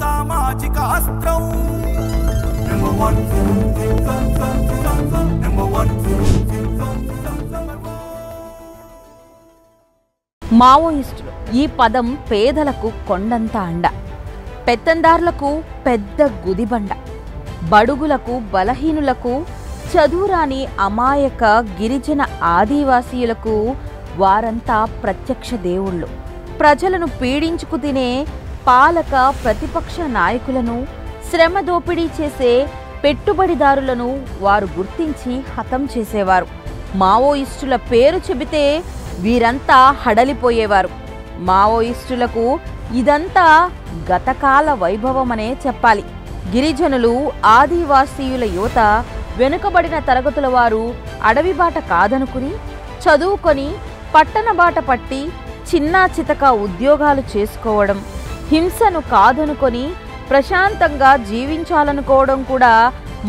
సామాజిక అస్త్రం మావోయిస్టులు ఈ పదం పేదలకు కొండంత అండ, పెత్తందారులకు పెద్ద గుదిబండ, బడుగులకు బలహీనులకు చదువురాని అమాయక గిరిజన ఆదివాసీయులకు వారంతా ప్రత్యక్ష దేవుళ్ళు. ప్రజలను పీడించుకు తినే పాలక ప్రతిపక్ష నాయకులను, శ్రమ దోపిడీ చేసే పెట్టుబడిదారులను వారు గుర్తించి హతం చేసేవారు. మావోయిస్టుల పేరు చెబితే వీరంతా హడలిపోయేవారు. మావోయిస్టులకు ఇదంతా గతకాల వైభవమనే చెప్పాలి. గిరిజనులు, ఆదివాసీయుల యువత, వెనుకబడిన తరగతుల వారు అడవి బాట కాదనుకుని చదువుకొని పట్టణ బాట పట్టి చిన్నా చితక ఉద్యోగాలు చేసుకోవడం, హింసను కాదనుకొని ప్రశాంతంగా జీవించాలనుకోవడం కూడా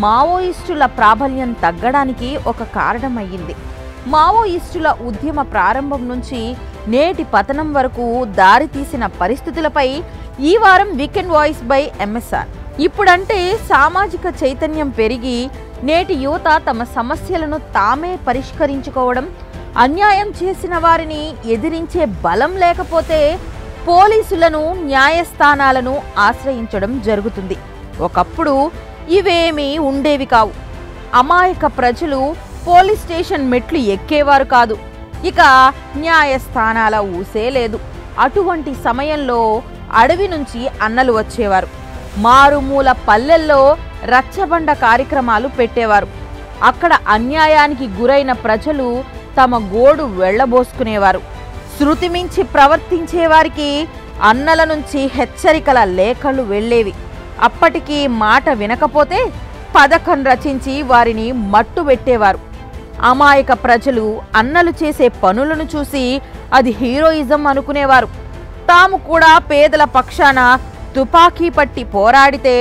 మావోయిస్టుల ప్రాబల్యం తగ్గడానికి ఒక కారణమయ్యింది. మావోయిస్టుల ఉద్యమ ప్రారంభం నుంచి నేటి పతనం వరకు దారితీసిన పరిస్థితులపై ఈ వారం వీకెండ్ వాయిస్ బై ఎంఎస్ఆర్. ఇప్పుడంటే సామాజిక చైతన్యం పెరిగి నేటి యువత తమ సమస్యలను తామే పరిష్కరించుకోవడం, అన్యాయం చేసిన వారిని ఎదిరించే బలం లేకపోతే పోలీసులను, న్యాయస్థానాలను ఆశ్రయించడం జరుగుతుంది. ఒకప్పుడు ఇవేమీ ఉండేవి కావు. అమాయక ప్రజలు పోలీస్ స్టేషన్ మెట్లు ఎక్కేవారు కాదు. ఇక న్యాయస్థానాల ఊసే లేదు. అటువంటి సమయంలో అడవి నుంచి అన్నలు వచ్చేవారు. మారుమూల పల్లెల్లో రచ్చబండ కార్యక్రమాలు పెట్టేవారు. అక్కడ అన్యాయానికి గురైన ప్రజలు తమ గోడు వెళ్లబోసుకునేవారు. శృతిమించి ప్రవర్తించే వారికి అన్నల నుంచి హెచ్చరికల లేఖలు వెళ్లేవి. అప్పటికి మాట వినకపోతే పథకం రచించి వారిని మట్టుబెట్టేవారు. అమాయక ప్రజలు అన్నలు చేసే పనులను చూసి అది హీరోయిజం అనుకునేవారు. తాము కూడా పేదల పక్షాన తుపాకీ పట్టి పోరాడితే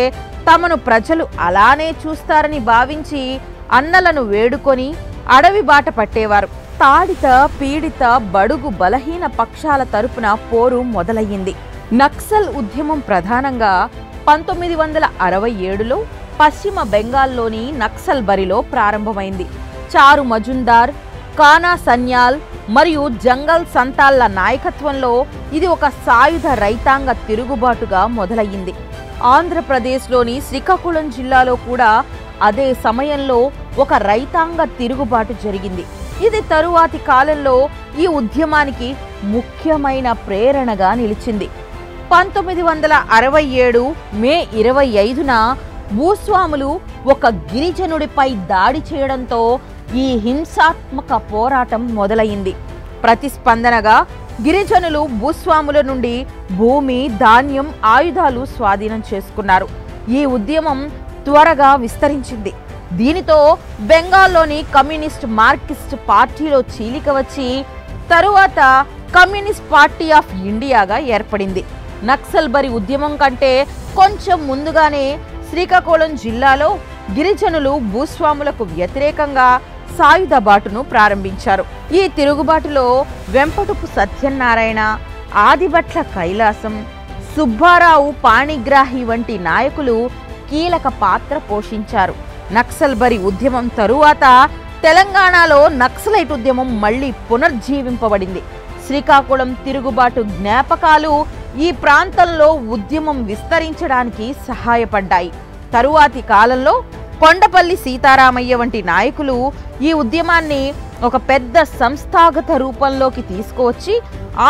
తమను ప్రజలు అలానే చూస్తారని భావించి అన్నలను వేడుకొని అడవి బాట పట్టేవారు. తాడిత, పీడిత, బడుగు, బలహీన పక్షాల తరపున పోరు మొదలయ్యింది. నక్సల్ ఉద్యమం ప్రధానంగా 1967లో పశ్చిమ బెంగాల్లోని నక్సల్ బరిలో ప్రారంభమైంది. చారు మజుందార్, కానా సన్యాల్ మరియు జంగల్ సంతాల్ల నాయకత్వంలో ఇది ఒక సాయుధ రైతాంగ తిరుగుబాటుగా మొదలయ్యింది. ఆంధ్రప్రదేశ్లోని శ్రీకాకుళం జిల్లాలో కూడా అదే సమయంలో ఒక రైతాంగ తిరుగుబాటు జరిగింది. ఇది తరువాతి కాలంలో ఈ ఉద్యమానికి ముఖ్యమైన ప్రేరణగా నిలిచింది. 1967 మే 25న భూస్వాములు ఒక గిరిజనుడిపై దాడి చేయడంతో ఈ హింసాత్మక పోరాటం మొదలైంది. ప్రతిస్పందనగా గిరిజనులు భూస్వాముల నుండి భూమి, ధాన్యం, ఆయుధాలు స్వాధీనం చేసుకున్నారు. ఈ ఉద్యమం త్వరగా విస్తరించింది. దీనితో బెంగాల్లోని కమ్యూనిస్ట్ మార్క్సిస్ట్ పార్టీలో చీలిక వచ్చి తరువాత కమ్యూనిస్ట్ పార్టీ ఆఫ్ ఇండియాగా ఏర్పడింది. నక్సల్ బరి ఉద్యమం కంటే కొంచెం ముందుగానే శ్రీకాకుళం జిల్లాలో గిరిజనులు భూస్వాములకు వ్యతిరేకంగా సాయుధ బాటును ప్రారంభించారు. ఈ తిరుగుబాటులో వెంపటుపు సత్యనారాయణ, ఆదిభట్ల కైలాసం, సుబ్బారావు పాణిగ్రాహి వంటి నాయకులు కీలక పాత్ర పోషించారు. నక్సల్ బరి ఉద్యమం తరువాత తెలంగాణలో నక్సలైట్ ఉద్యమం మళ్లీ పునర్జీవింపబడింది. శ్రీకాకుళం తిరుగుబాటు జ్ఞాపకాలు ఈ ప్రాంతంలో ఉద్యమం విస్తరించడానికి సహాయపడ్డాయి. తరువాతి కాలంలో కొండపల్లి సీతారామయ్య వంటి నాయకులు ఈ ఉద్యమాన్ని ఒక పెద్ద సంస్థాగత రూపంలోకి తీసుకువచ్చి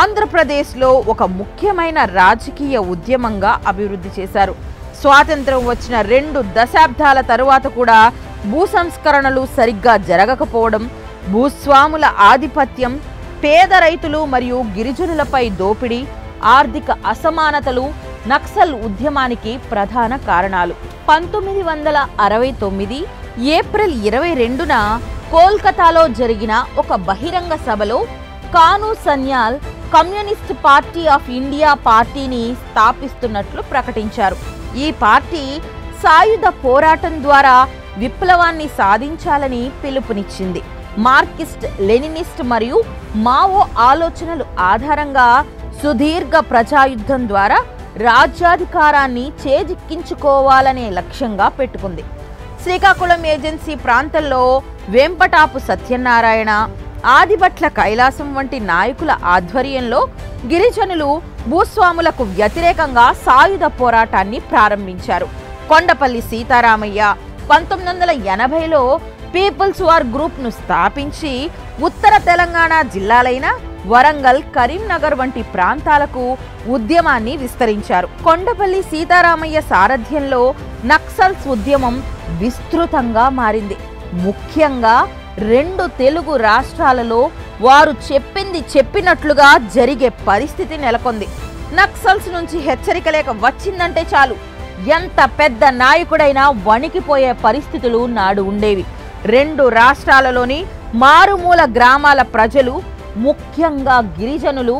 ఆంధ్రప్రదేశ్లో ఒక ముఖ్యమైన రాజకీయ ఉద్యమంగా అభివృద్ధి చేశారు. స్వాతంత్రం వచ్చిన 2 దశాబ్దాల తరువాత కూడా భూ సంస్కరణలు సరిగ్గా జరగకపోవడం, భూస్వాముల ఆధిపత్యం, పేద రైతులు మరియు గిరిజనులపై దోపిడీ, ఆర్థిక అసమానతలు నక్సల్ ఉద్యమానికి ప్రధాన కారణాలు. 1969 ఏప్రిల్ 22న కోల్కతాలో జరిగిన ఒక బహిరంగ సభలో కాను Sanyal communist party of India పార్టీని స్థాపిస్తున్నట్లు ప్రకటించారు. ఈ పార్టీ సాయుధ పోరాటం ద్వారా విప్లవాన్ని సాధించాలని పిలుపునిచ్చింది. మార్క్సిస్ట్, లెనినిస్ట్ మరియు మావో ఆలోచనలు ఆధారంగా సుదీర్ఘ ప్రజాయుద్ధం ద్వారా రాజ్యాధికారాన్ని చేజిక్కించుకోవాలనే లక్ష్యంగా పెట్టుకుంది. శ్రీకాకుళం ఏజెన్సీ ప్రాంతంలో వెంపటాపు సత్యనారాయణ, ఆదిభట్ల కైలాసం వంటి నాయకుల ఆధ్వర్యంలో గిరిజనులు భూస్వాములకు వ్యతిరేకంగా సాయుధ పోరాటాన్ని ప్రారంభించారు. కొండపల్లి సీతారామయ్య 1980లో పీపుల్స్ వార్ గ్రూప్ను స్థాపించి ఉత్తర తెలంగాణ జిల్లాలైన వరంగల్, కరీంనగర్ వంటి ప్రాంతాలకు ఉద్యమాన్ని విస్తరించారు. కొండపల్లి సీతారామయ్య సారథ్యంలో నక్సల్స్ ఉద్యమం విస్తృతంగా మారింది. ముఖ్యంగా 2 తెలుగు రాష్ట్రాలలో వారు చెప్పింది చెప్పినట్లుగా జరిగే పరిస్థితి నెలకొంది. నక్సల్స్ నుంచి హెచ్చరిక లేఖ వచ్చిందంటే చాలు ఎంత పెద్ద నాయకుడైనా వణికిపోయే పరిస్థితులు నాడు ఉండేవి. 2 రాష్ట్రాలలోని మారుమూల గ్రామాల ప్రజలు, ముఖ్యంగా గిరిజనులు,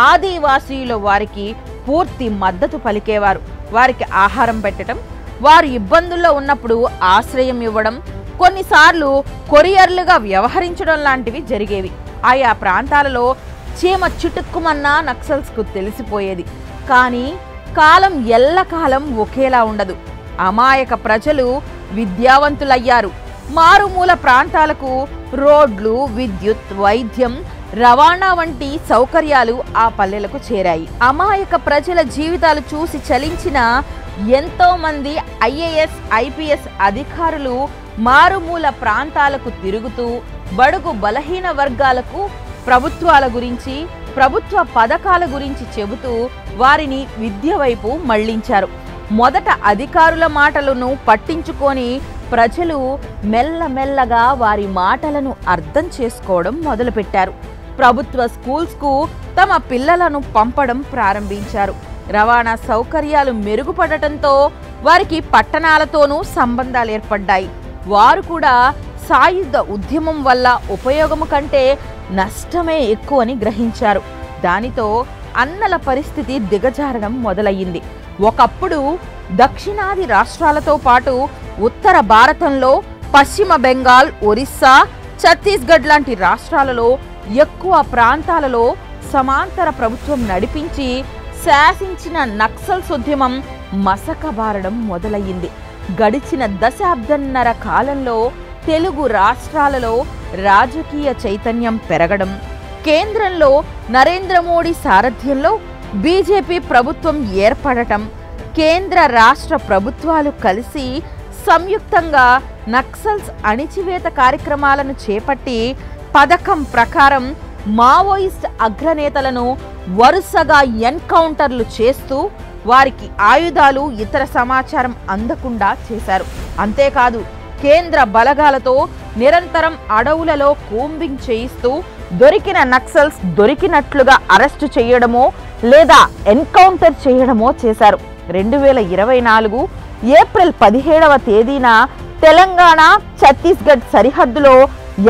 ఆదివాసీల వారికి పూర్తి మద్దతు పలికేవారు. వారికి ఆహారం పెట్టడం, వారు ఇబ్బందుల్లో ఉన్నప్పుడు ఆశ్రయం ఇవ్వడం, కొన్నిసార్లు కొరియర్లుగా వ్యవహరించడం లాంటివి జరిగేవి. ఆయా ప్రాంతాలలో చీమ చిటుక్కుమన్నా నక్సల్స్కు తెలిసిపోయేది. కానీ కాలం ఎల్లకాలం ఒకేలా ఉండదు. అమాయక ప్రజలు విద్యావంతులయ్యారు. మారుమూల ప్రాంతాలకు రోడ్లు, విద్యుత్, వైద్యం, రవాణా వంటి సౌకర్యాలు ఆ పల్లెలకు చేరాయి. అమాయక ప్రజల జీవితాలు చూసి చలించిన ఎంతో మంది IAS, IPS అధికారులు మారుమూల ప్రాంతాలకు తిరుగుతూ బడుగు బలహీన వర్గాలకు ప్రభుత్వాల గురించి, ప్రభుత్వ పథకాల గురించి చెబుతూ వారిని విద్య వైపు మళ్లించారు. మొదట అధికారుల మాటలను పట్టించుకొని ప్రజలు మెల్లమెల్లగా వారి మాటలను అర్థం చేసుకోవడం మొదలుపెట్టారు. ప్రభుత్వ స్కూల్స్కు తమ పిల్లలను పంపడం ప్రారంభించారు. రవాణా సౌకర్యాలు మెరుగుపడటంతో వారికి పట్టణాలతోనూ సంబంధాలు ఏర్పడ్డాయి. వారు కూడా సాయుధ ఉద్యమం వల్ల ఉపయోగము కంటే నష్టమే ఎక్కువని గ్రహించారు. దానితో అన్నల పరిస్థితి దిగజారడం మొదలయ్యింది. ఒకప్పుడు దక్షిణాది రాష్ట్రాలతో పాటు ఉత్తర భారతంలో పశ్చిమ బెంగాల్, ఒరిస్సా, ఛత్తీస్గఢ్ లాంటి రాష్ట్రాలలో ఎక్కువ ప్రాంతాలలో సమాంతర ప్రభుత్వం నడిపించి శాసించిన నక్సల్స్ ఉద్యమం మసకబారడం మొదలయ్యింది. గడిచిన దశాబ్దన్నర కాలంలో తెలుగు రాష్ట్రాలలో రాజకీయ చైతన్యం పెరగడం, కేంద్రంలో నరేంద్ర మోడీ సారథ్యంలో బీజేపీ ప్రభుత్వం ఏర్పడటం, కేంద్ర రాష్ట్ర ప్రభుత్వాలు కలిసి సంయుక్తంగా నక్సల్స్ అణిచివేత కార్యక్రమాలను చేపట్టి పథకం ప్రకారం మావోయిస్ట్ అగ్రనేతలను వరుసగా ఎన్కౌంటర్లు చేస్తూ వారికి ఆయుధాలు, ఇతర సమాచారం అందకుండా చేశారు. అంతేకాదు కేంద్ర బలగాలతో నిరంతరం అడవులలో కూంబింగ్ చేయిస్తూ దొరికిన నక్సల్స్ దొరికినట్లుగా అరెస్టు చేయడమో లేదా ఎన్కౌంటర్ చేయడమో చేశారు. 2024 ఏప్రిల్ 17వ తేదీన తెలంగాణ, ఛత్తీస్గఢ్ సరిహద్దులో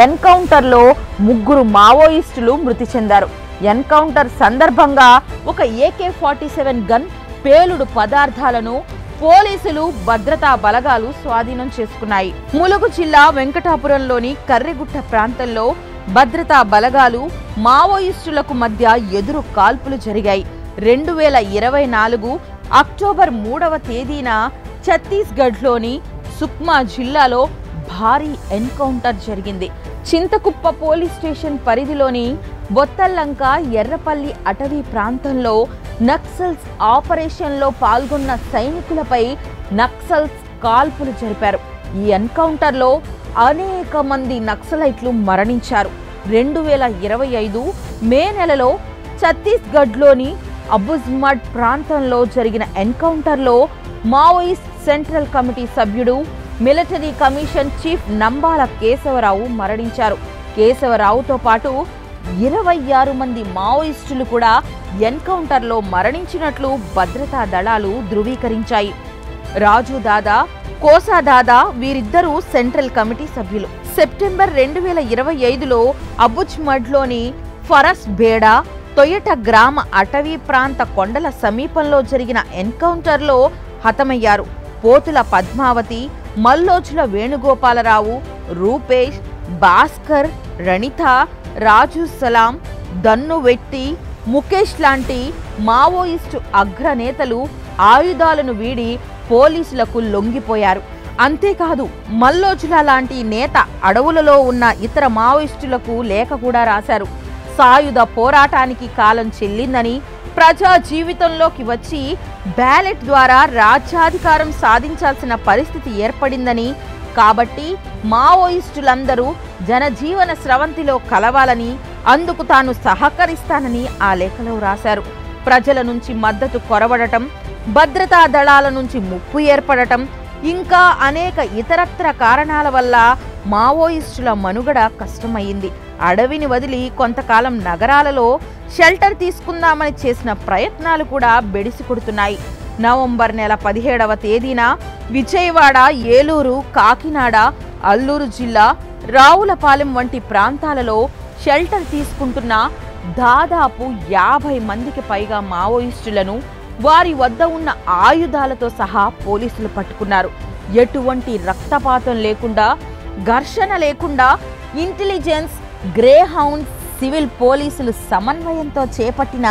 ఎన్కౌంటర్లో 3 మావోయిస్టులు మృతి చెందారు. ఎన్కౌంటర్ సందర్భంగా ఒక AK-47 గన్, పేలుడు పదార్థాలను పోలీసులు, భద్రతా బలగాలు స్వాధీనం చేసుకున్నాయి. ములుగు జిల్లా వెంకటాపురంలోని కర్రిగుట్ట ప్రాంతంలో భద్రతా బలగాలు, మావోయిస్టులకు మధ్య ఎదురు కాల్పులు జరిగాయి. 2024 అక్టోబర్ 3వ తేదీన ఛత్తీస్గఢ్లోని సుక్మా జిల్లాలో భారీ ఎన్కౌంటర్ జరిగింది. చింతకుప్ప పోలీస్ స్టేషన్ పరిధిలోని బొత్తల్లంక, ఎర్రపల్లి అటవీ ప్రాంతంలో నక్సల్స్ ఆపరేషన్లో పాల్గొన్న సైనికులపై నక్సల్స్ కాల్పులు జరిపారు. ఈ ఎన్కౌంటర్లో అనేక మంది నక్సలైట్లు మరణించారు. 2025 మే నెలలో ఛత్తీస్గఢ్లోని అబుజ్మడ్ ప్రాంతంలో జరిగిన ఎన్కౌంటర్లో మావోయిస్ట్ సెంట్రల్ కమిటీ సభ్యుడు, military commission chief Nambala Keshava Rao మరణించారు. కేశవరావుతో పాటు 26 మంది మావోయిస్టులు కూడా ఎన్కౌంటర్లో మరణించినట్లు భద్రతా దళాలు ధృవీకరించాయి. రాజు దాదా, కోసా దాదా వీరిద్దరూ సెంట్రల్ కమిటీ సభ్యులు. సెప్టెంబర్ 2025లో అబుజ్మడ్లోని ఫరస్ బేడా, తొయట గ్రామ అటవీ ప్రాంత కొండల సమీపంలో జరిగిన ఎన్కౌంటర్లో హతమయ్యారు. పోతుల పద్మావతి, మల్లోజుల వేణుగోపాలరావు, రూపేష్, భాస్కర్, రణిత, రాజు సలాం, దన్ను వెట్టి, ముఖేష్ లాంటి మావోయిస్టు అగ్రనేతలు ఆయుధాలను వీడి పోలీసులకు లొంగిపోయారు. అంతేకాదు మల్లోజుల లాంటి నేత అడవులలో ఉన్న ఇతర మావోయిస్టులకు లేఖ కూడా రాశారు. సాయుధ పోరాటానికి కాలం చెల్లిందని, ప్రజా జీవితంలోకి వచ్చి బ్యాలెట్ ద్వారా రాజ్యాధికారం సాధించాల్సిన పరిస్థితి ఏర్పడిందని, కాబట్టి మావోయిస్టులందరూ జనజీవన స్రవంతిలో కలవాలని, అందుకు తాను సహకరిస్తానని ఆ లేఖలో రాశారు. ప్రజల నుంచి మద్దతు కొరవడటం, భద్రతా దళాల నుంచి ముప్పు ఏర్పడటం, ఇంకా అనేక ఇతరత్ర కారణాల వల్ల మావోయిస్టుల మనుగడ కష్టమయ్యింది. అడవిని వదిలి కొంతకాలం నగరాలలో షెల్టర్ తీసుకుందామని చేసిన ప్రయత్నాలు కూడా బెడిసి కొడుతున్నాయి. నవంబర్ నెల 17వ తేదీన విజయవాడ, ఏలూరు, కాకినాడ, అల్లూరు జిల్లా, రావులపాలెం వంటి ప్రాంతాలలో షెల్టర్ తీసుకుంటున్న దాదాపు 50 మందికి పైగా మావోయిస్టులను వారి వద్ద ఉన్న ఆయుధాలతో సహా పోలీసులు పట్టుకున్నారు. ఎటువంటి రక్తపాతం లేకుండా, ఘర్షణ లేకుండా ఇంటెలిజెన్స్, గ్రే హౌండ్స్, సివిల్ పోలీసులు సమన్వయంతో చేపట్టిన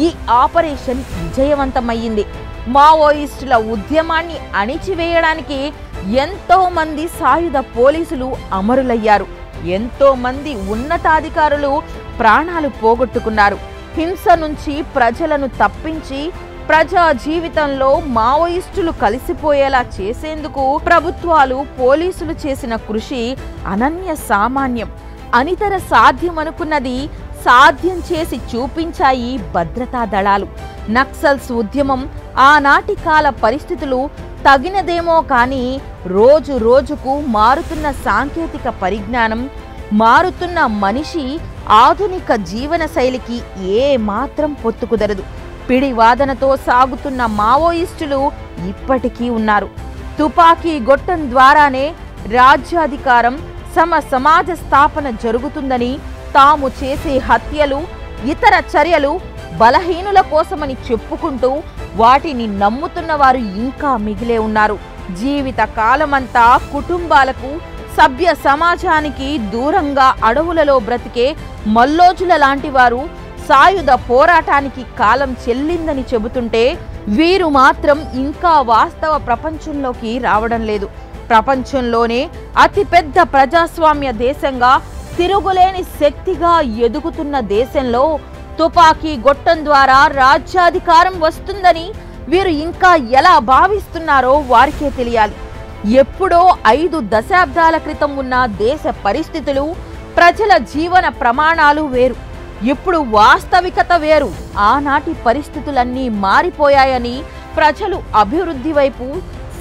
ఈ ఆపరేషన్ విజయవంతమయ్యింది. మావోయిస్టుల ఉద్యమాన్ని అణిచివేయడానికి ఎంతో మంది సాయుధ పోలీసులు అమరులయ్యారు. ఎంతో మంది ఉన్నతాధికారులు ప్రాణాలు పోగొట్టుకున్నారు. హింస నుంచి ప్రజలను తప్పించి ప్రజా జీవితంలో మావోయిస్టులు కలిసిపోయేలా చేసేందుకు ప్రభుత్వాలు, పోలీసులు చేసిన కృషి అనన్య సామాన్యం. అనితర సాధ్యమనుకున్నది సాధ్యం చేసి చూపించాయి భద్రతా దళాలు. నక్సల్స్ ఉద్యమం ఆనాటి కాల పరిస్థితులు తగినదేమో కానీ రోజు రోజుకు మారుతున్న సాంకేతిక పరిజ్ఞానం, మారుతున్న మనిషి ఆధునిక జీవన శైలికి ఏ మాత్రం పొత్తు కుదరదు. పిడివాదనతో సాగుతున్న మావోయిస్టులు ఇప్పటికీ ఉన్నారు. తుపాకీ గొట్టం ద్వారానే రాజ్యాధికారం, సమాజ స్థాపన జరుగుతుందని, తాము చేసే హత్యలు, ఇతర చర్యలు బలహీనుల కోసమని చెప్పుకుంటూ వాటిని నమ్ముతున్న వారు ఇంకా మిగిలే ఉన్నారు. జీవిత కాలమంతా కుటుంబాలకు, సభ్య సమాజానికి దూరంగా అడవులలో బ్రతికే మల్లోజుల లాంటి వారు సాయుధ పోరాటానికి కాలం చెల్లిందని చెబుతుంటే వీరు మాత్రం ఇంకా వాస్తవ ప్రపంచంలోకి రావడం లేదు. ప్రపంచంలోనే అతిపెద్ద ప్రజాస్వామ్య దేశంగా, తిరుగులేని శక్తిగా ఎదుగుతున్న దేశంలో తుపాకీ గొట్టం ద్వారా రాజ్యాధికారం వస్తుందని వీరు ఇంకా ఎలా భావిస్తున్నారో వారికే తెలియాలి. ఎప్పుడో 5 దశాబ్దాల క్రితం ఉన్న దేశ పరిస్థితులు, ప్రజల జీవన ప్రమాణాలు వేరు. ఇప్పుడు వాస్తవికత వేరు. ఆనాటి పరిస్థితులన్నీ మారిపోయాయని, ప్రజలు అభివృద్ధి వైపు,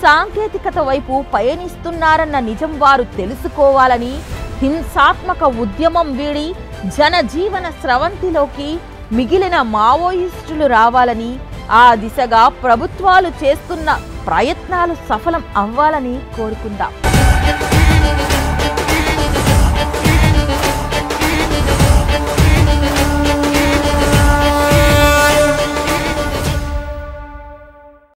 సాంకేతికత వైపు పయనిస్తున్నారన్న నిజం వారు తెలుసుకోవాలని, హింసాత్మక ఉద్యమం వీడి జనజీవన స్రవంతిలోకి మిగిలిన మావోయిస్టులు రావాలని, ఆ దిశగా ప్రభుత్వాలు చేస్తున్న ప్రయత్నాలు సఫలం అవ్వాలని కోరుకుందాం.